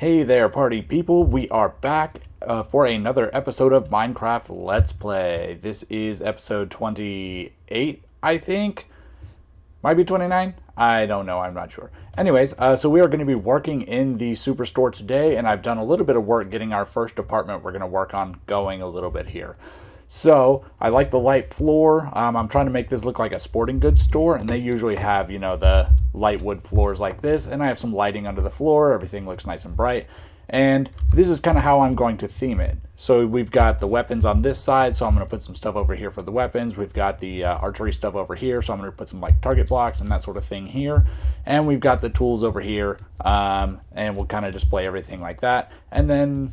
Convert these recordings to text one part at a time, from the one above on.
Hey there, party people. We are back for another episode of Minecraft Let's Play. This is episode 28, I think. Might be 29? I don't know. I'm not sure. Anyways, so we are going to be working in the Superstore today, and I've done a little bit of work getting our first department we're going to work on going a little bit here. So, I like the light floor. I'm trying to make this look like a sporting goods store, and they usually have, the light wood floors like this, and I have some lighting under the floor. Everything looks nice and bright. And this is kind of how I'm going to theme it. So we've got the weapons on this side, so I'm going to put some stuff over here for the weapons. We've got the archery stuff over here, so I'm going to put some like target blocks and that sort of thing here. And we've got the tools over here, and we'll kind of display everything like that. And then,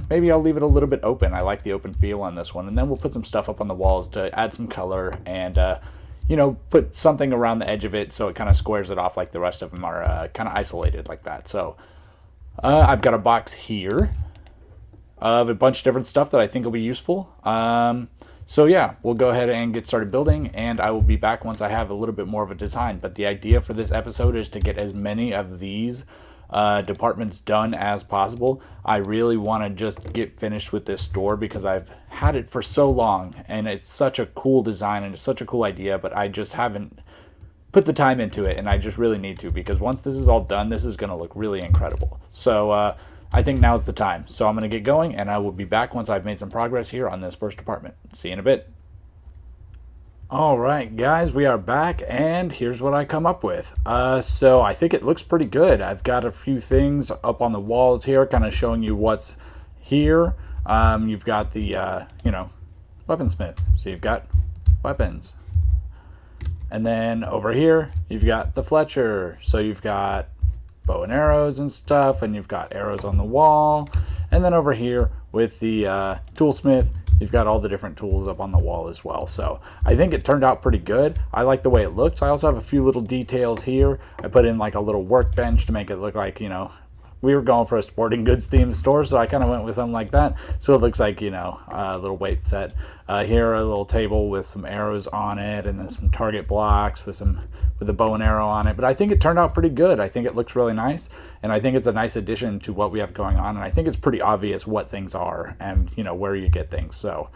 maybe I'll leave it a little bit open. I like the open feel on this one. And then we'll put some stuff up on the walls to add some color and, put something around the edge of it so it kind of squares it off like the rest of them are kind of isolated like that. So I've got a box here of a bunch of different stuff that I think will be useful. So yeah, we'll go ahead and get started building, and I will be back once I have a little bit more of a design. But the idea for this episode is to get as many of these departments done as possible. I really want to just get finished with this store because I've had it for so long, and it's such a cool design and it's such a cool idea, but I just haven't put the time into it, and I just really need to, because once this is all done, this is going to look really incredible. So I think now's the time. So I'm going to get going, and I will be back once I've made some progress here on this first department. See you in a bit. Alright guys, we are back, and here's what I come up with. So I think it looks pretty good. I've got a few things up on the walls here, kind of showing you what's here. You've got the, weaponsmith. So you've got weapons. And then over here, you've got the Fletcher. So you've got bow and arrows and stuff, and you've got arrows on the wall. And then over here with the toolsmith, you've got all the different tools up on the wall as well. So I think it turned out pretty good. I like the way it looks. I also have a few little details here. I put in like a little workbench to make it look like, we were going for a sporting goods themed store, so I kind of went with something like that. So it looks like, a little weight set. Here, a little table with some arrows on it, and then some target blocks with a bow and arrow on it. But I think it turned out pretty good. I think it looks really nice, and I think it's a nice addition to what we have going on. And I think it's pretty obvious what things are and, where you get things. So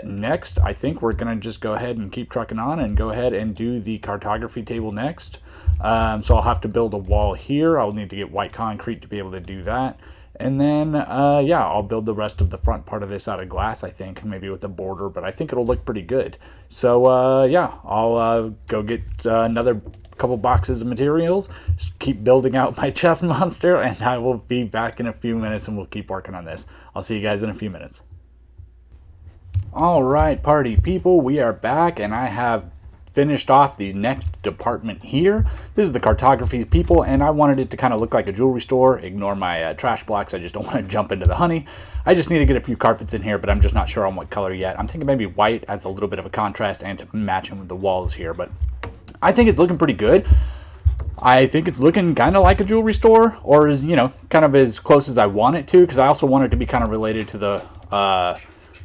next, I think we're going to just go ahead and keep trucking on and go ahead and do the cartography table next. So I'll have to build a wall here. I'll need to get white concrete to be able to do that. And then, I'll build the rest of the front part of this out of glass, I think, maybe with a border, but I think it'll look pretty good. So, I'll go get another couple boxes of materials, keep building out my chest monster, and I will be back in a few minutes, and we'll keep working on this. I'll see you guys in a few minutes. All right, party people, we are back, and I have finished off the next department here. This is the cartography people, and I wanted it to kind of look like a jewelry store. Ignore my trash blocks. I just don't want to jump into the honey. I just need to get a few carpets in here, but I'm just not sure on what color yet. I'm thinking maybe white as a little bit of a contrast and to match in with the walls here, but I think it's looking pretty good. I think it's looking kind of like a jewelry store, or is, kind of as close as I want it to, because I also want it to be kind of related to the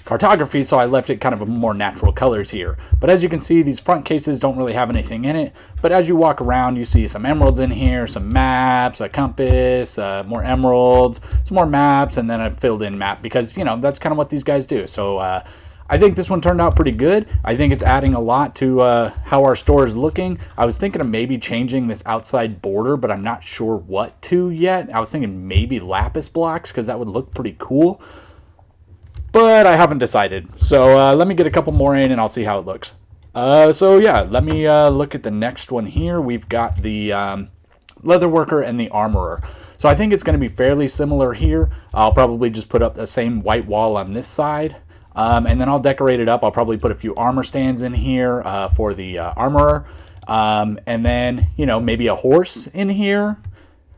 cartography, so I left it kind of a more natural colors here. But as you can see, these front cases don't really have anything in it, but as you walk around, you see some emeralds in here, some maps, a compass, more emeralds, some more maps, and then a filled in map, because that's kind of what these guys do. So I think this one turned out pretty good. I think it's adding a lot to how our store is looking. I was thinking of maybe changing this outside border, but I'm not sure what to yet. I was thinking maybe lapis blocks, because that would look pretty cool. But I haven't decided. So let me get a couple more in and I'll see how it looks. Let me look at the next one here. We've got the leather worker and the armorer. So I think it's going to be fairly similar here. I'll probably just put up the same white wall on this side. And then I'll decorate it up. I'll probably put a few armor stands in here for the armorer. And then, maybe a horse in here.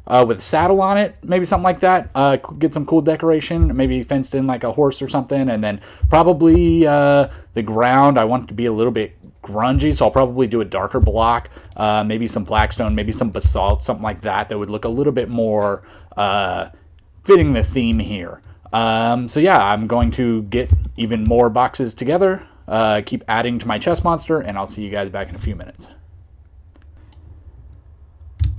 With a saddle on it, maybe something like that. Get some cool decoration, maybe fenced in like a horse or something. And then probably the ground, I want it to be a little bit grungy, so I'll probably do a darker block, maybe some blackstone, maybe some basalt, something like that would look a little bit more fitting the theme here. I'm going to get even more boxes together, keep adding to my chest monster, and I'll see you guys back in a few minutes.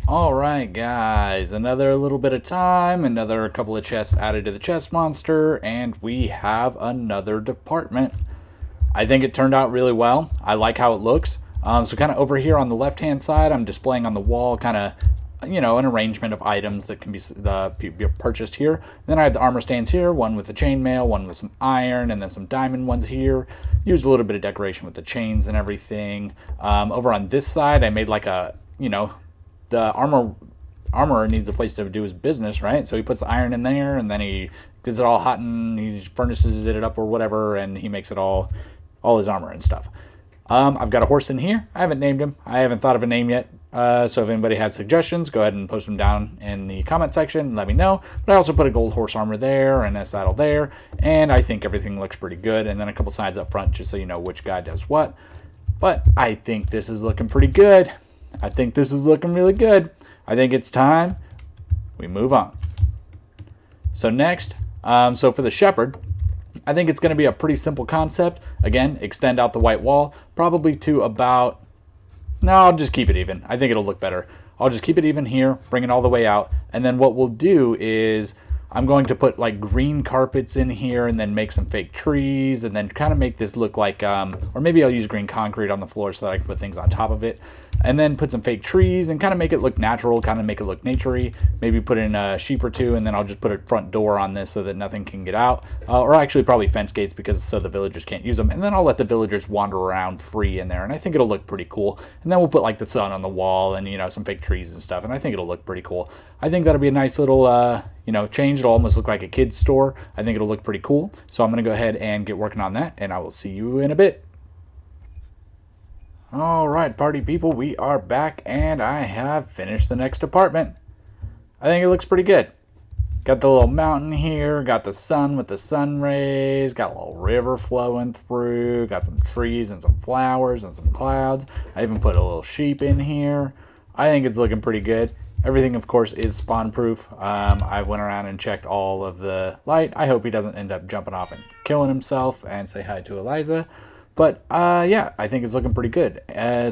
All right, guys, another little bit of time, another couple of chests added to the chest monster, and we have another department. I think it turned out really well. I like how it looks. So kind of over here on the left-hand side, I'm displaying on the wall kind of, an arrangement of items that can be purchased here. And then I have the armor stands here, one with the chainmail, one with some iron, and then some diamond ones here. Used a little bit of decoration with the chains and everything. Over on this side, I made like a, the armorer needs a place to do his business, right? So he puts the iron in there, and then he gets it all hot, and he furnaces it up or whatever, and he makes it all his armor and stuff. I've got a horse in here. I haven't named him. I haven't thought of a name yet. So if anybody has suggestions, go ahead and post them down in the comment section and let me know. But I also put a gold horse armor there and a saddle there, and I think everything looks pretty good. And then a couple sides up front just so you know which guy does what. But I think this is looking pretty good. I think this is looking really good. I think it's time we move on. So next, so for the shepherd, I think it's going to be a pretty simple concept. Again, extend out the white wall, probably to about, no, I'll just keep it even. I think it'll look better. I'll just keep it even here, bring it all the way out, and then what we'll do is I'm going to put like green carpets in here and then make some fake trees and then kind of make this look like, or maybe I'll use green concrete on the floor so that I can put things on top of it. And then put some fake trees and kind of make it look natural, kind of make it look naturey. Maybe put in a sheep or two, and then I'll just put a front door on this so that nothing can get out. Or actually probably fence gates because so the villagers can't use them. And then I'll let the villagers wander around free in there, and I think it'll look pretty cool. And then we'll put like the sun on the wall and, some fake trees and stuff, and I think it'll look pretty cool. I think that'll be a nice little, change. It'll almost look like a kid's store. I think it'll look pretty cool. So I'm going to go ahead and get working on that, and I will see you in a bit. All right, party people, we are back, and I have finished the next apartment. I think it looks pretty good. Got the little mountain here, got the sun with the sun rays, got a little river flowing through, got some trees and some flowers and some clouds. I even put a little sheep in here. I think it's looking pretty good. Everything, of course, is spawn proof. I went around and checked all of the light. I hope he doesn't end up jumping off and killing himself, and say hi to Eliza. But yeah, I think it's looking pretty good.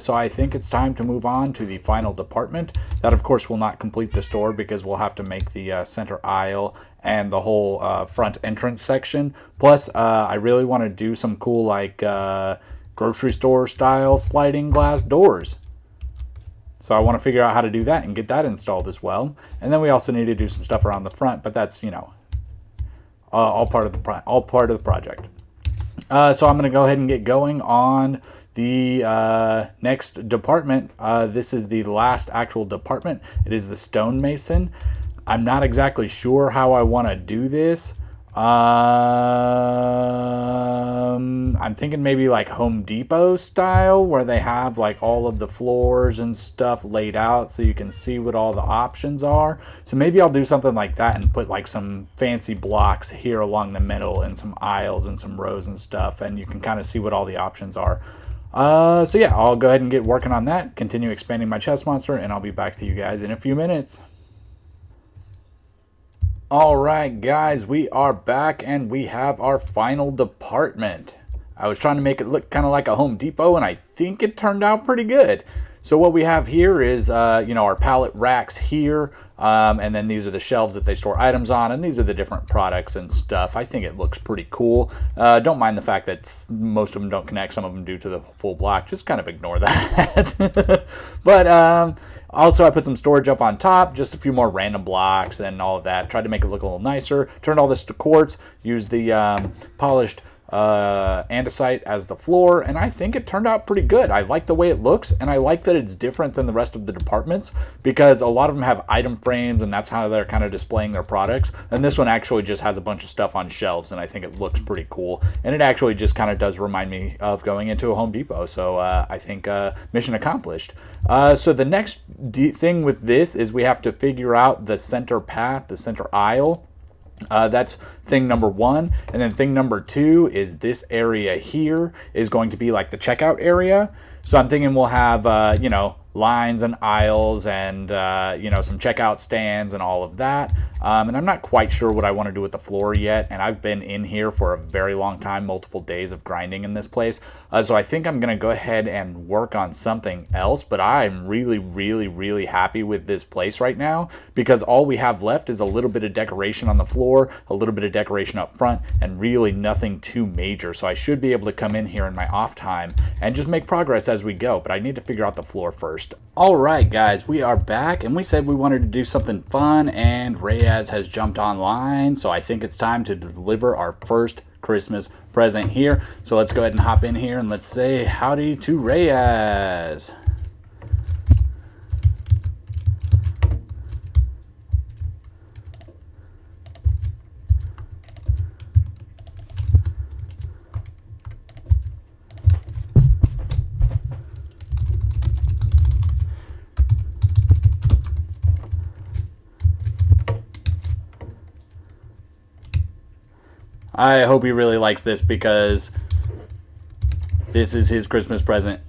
So I think it's time to move on to the final department. That, of course, will not complete the store because we'll have to make the center aisle and the whole front entrance section. Plus, I really want to do some cool, like, grocery store style sliding glass doors. So I want to figure out how to do that and get that installed as well. And then we also need to do some stuff around the front, but that's, all part of the project. So I'm going to go ahead and get going on the next department. This is the last actual department. It is the stonemason. I'm not exactly sure how I want to do this. I'm thinking maybe like Home Depot style, where they have like all of the floors and stuff laid out so you can see what all the options are. So maybe I'll do something like that and put like some fancy blocks here along the middle and some aisles and some rows and stuff, and you can kind of see what all the options are. So yeah, I'll go ahead and get working on that, continue expanding my chest monster, and I'll be back to you guys in a few minutes. All right, guys, we are back, and we have our final department. I was trying to make it look kind of like a Home Depot, and I think it turned out pretty good. So what we have here is, our pallet racks here, and then these are the shelves that they store items on, and these are the different products and stuff. I think it looks pretty cool. Don't mind the fact that most of them don't connect. Some of them do to the full block. Just kind of ignore that. But also I put some storage up on top, just a few more random blocks and all of that. Tried to make it look a little nicer. Turned all this to quartz. Used the polished andesite as the floor, and I think it turned out pretty good. I like the way it looks, and I like that it's different than the rest of the departments, because a lot of them have item frames and that's how they're kind of displaying their products, and this one actually just has a bunch of stuff on shelves, and I think it looks pretty cool, and it actually just kind of does remind me of going into a Home Depot. So I think mission accomplished. So the next thing with this is we have to figure out the center path, the center aisle. That's thing number one. And then thing number two is this area here is going to be like the checkout area. So I'm thinking we'll have, lines and aisles and some checkout stands and all of that. And I'm not quite sure what I want to do with the floor yet, and I've been in here for a very long time, multiple days of grinding in this place. So I think I'm going to go ahead and work on something else, but I'm really, really, really happy with this place right now because all we have left is a little bit of decoration on the floor, a little bit of decoration up front, and really nothing too major. So I should be able to come in here in my off time and just make progress as we go, but I need to figure out the floor first. All right, guys, we are back, and we said we wanted to do something fun, and Reyes has jumped online, so I think it's time to deliver our first Christmas present here. So let's go ahead and hop in here and let's say howdy to Reyes. I hope he really likes this because this is his Christmas present.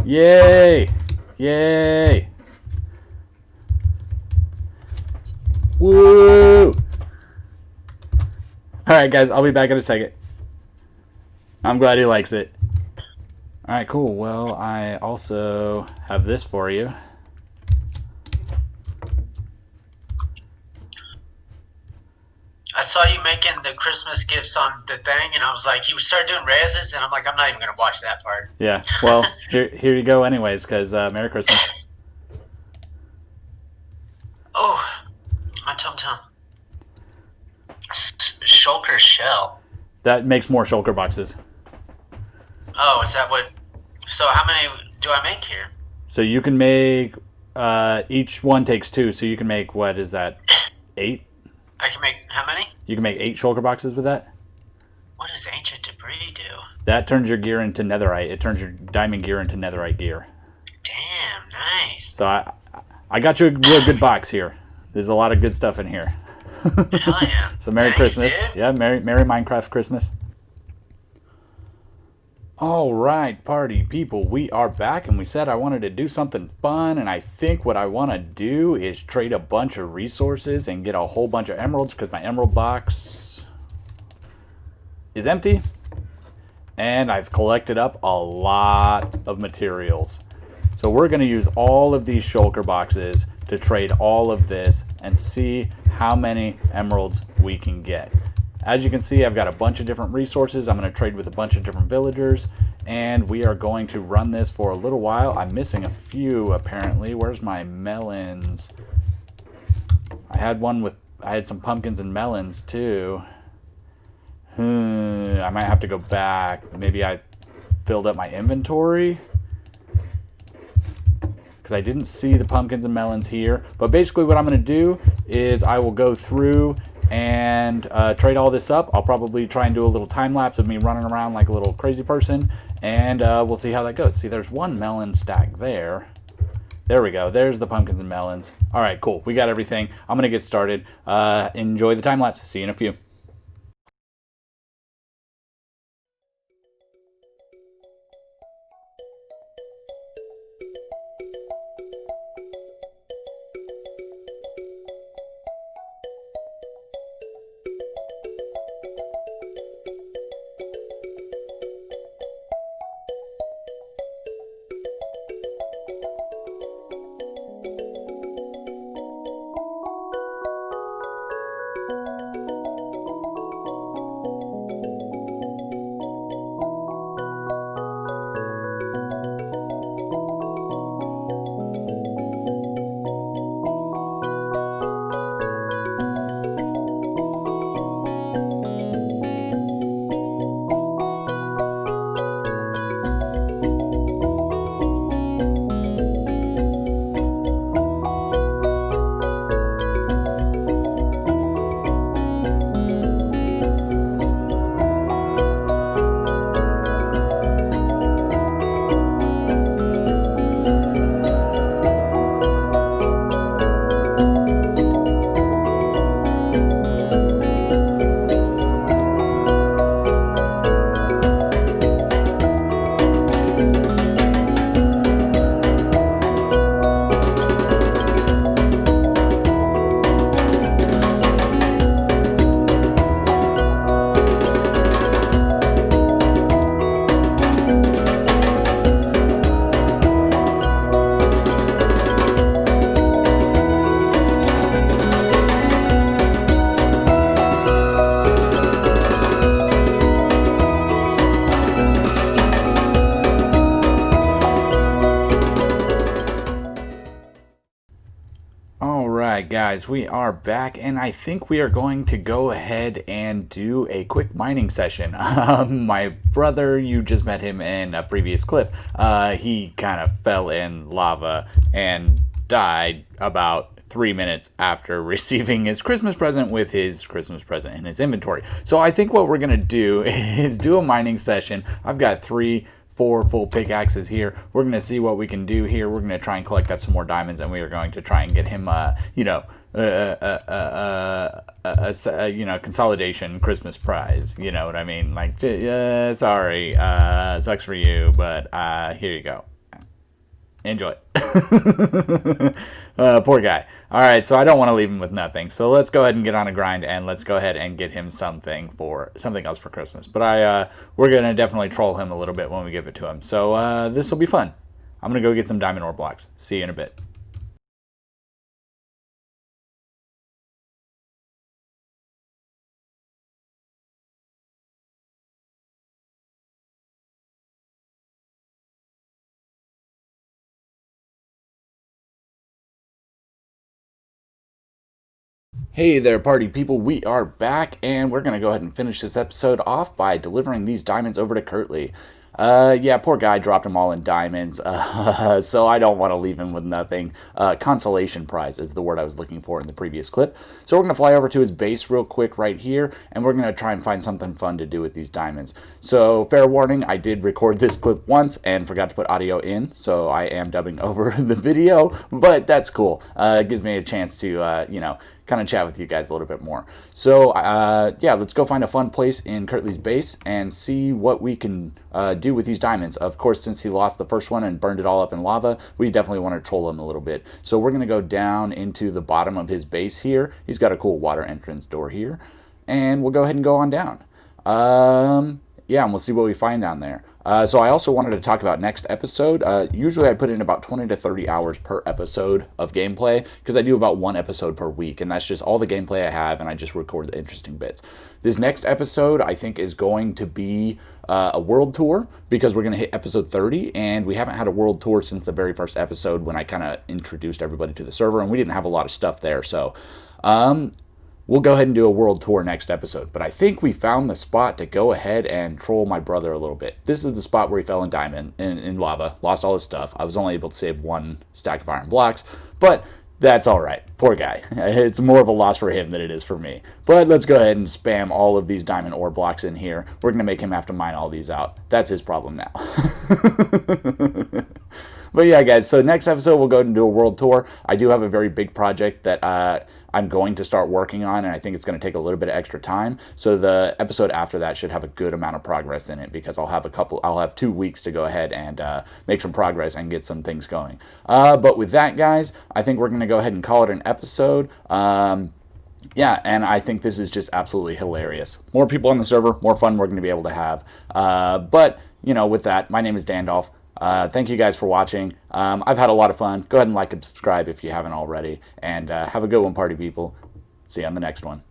Yay! Yay! Woo! Alright, guys, I'll be back in a second. I'm glad he likes it. Alright, cool. Well, I also have this for you. I saw you making the Christmas gifts on the thing, and I was like, you started doing Rez's, and I'm like, I'm not even going to watch that part. Yeah, well, here you go anyways, because Merry Christmas. Oh, my tum-tum. Shulker shell. That makes more shulker boxes. Oh, is that what... So how many do I make here? So you can make... each one takes 2, so you can make, what is that, 8? I can make... How many? You can make 8 shulker boxes with that. What does ancient debris do? That turns your gear into netherite. It turns your diamond gear into netherite gear. Damn, nice. So I got you a real good box here. There's a lot of good stuff in here. Hell yeah. So Merry Thanks, Christmas. dude. Yeah, Merry Minecraft Christmas. All right, party people, we are back, and we said I wanted to do something fun, and I think what I want to do is trade a bunch of resources and get a whole bunch of emeralds because my emerald box is empty, and I've collected up a lot of materials. So we're going to use all of these shulker boxes to trade all of this and see how many emeralds we can get. As you can see, I've got a bunch of different resources. I'm going to trade with a bunch of different villagers, and we are going to run this for a little while. I'm missing a few, apparently. Where's my melons? I had some pumpkins and melons, too. I might have to go back. Maybe I filled up my inventory, because I didn't see the pumpkins and melons here. But basically what I'm going to do is I will go through and trade all this up. I'll probably try and do a little time lapse of me running around like a little crazy person, and we'll see how that goes. See, there's one melon stack there. There we go. There's the pumpkins and melons. All right, cool. We got everything. I'm going to get started. Enjoy the time lapse. See you in a few. guys, we are back, and I think we are going to go ahead and do a quick mining session. My brother, you just met him in a previous clip. He kind of fell in lava and died about 3 minutes after receiving his Christmas present with his Christmas present in his inventory. So I think what we're going to do is do a mining session. I've got 4 full pickaxes here. We're going to see what we can do here. We're going to try and collect up some more diamonds, and we are going to try and get him, consolidation Christmas prize. You know what I mean? Like, sorry, sucks for you, but here you go. Enjoy. Poor guy. All right, so I don't want to leave him with nothing. So let's go ahead and get on a grind, and let's go ahead and get him something else for Christmas. But we're gonna definitely troll him a little bit when we give it to him. So this will be fun. I'm gonna go get some diamond ore blocks. See you in a bit. Hey there, party people. We are back, and we're going to go ahead and finish this episode off by delivering these diamonds over to Kurtley. Yeah, poor guy dropped them all in diamonds, so I don't want to leave him with nothing. Consolation prize is the word I was looking for in the previous clip. So we're going to fly over to his base real quick right here, and we're going to try and find something fun to do with these diamonds. So, fair warning, I did record this clip once and forgot to put audio in, so I am dubbing over the video, but that's cool. It gives me a chance to, kind of chat with you guys a little bit more. So, yeah, let's go find a fun place in Kurtley's base and see what we can do with these diamonds. Of course, since he lost the first one and burned it all up in lava, we definitely want to troll him a little bit. So we're going to go down into the bottom of his base here. He's got a cool water entrance door here. And we'll go ahead and go on down. Yeah, and we'll see what we find down there. So I also wanted to talk about next episode. Usually I put in about 20 to 30 hours per episode of gameplay because I do about one episode per week, and that's just all the gameplay I have, and I just record the interesting bits. This next episode I think is going to be a world tour because we're going to hit episode 30, and we haven't had a world tour since the very first episode when I kind of introduced everybody to the server, and we didn't have a lot of stuff there, so we'll go ahead and do a world tour next episode. But I think we found the spot to go ahead and troll my brother a little bit. This is the spot where he fell in lava, lost all his stuff. I was only able to save 1 stack of iron blocks, but that's all right. Poor guy. It's more of a loss for him than it is for me. But let's go ahead and spam all of these diamond ore blocks in here. We're going to make him have to mine all these out. That's his problem now. But yeah, guys, so next episode we'll go and do a world tour. I do have a very big project that I'm going to start working on, and I think it's going to take a little bit of extra time. So the episode after that should have a good amount of progress in it because I'll have 2 weeks to go ahead and make some progress and get some things going. But with that, guys, I think we're going to go ahead and call it an episode. Yeah, and I think this is just absolutely hilarious. More people on the server, more fun we're going to be able to have. But, with that, my name is Dandolf. Thank you guys for watching. I've had a lot of fun. Go ahead and like and subscribe if you haven't already. And have a good one, party people. See you on the next one.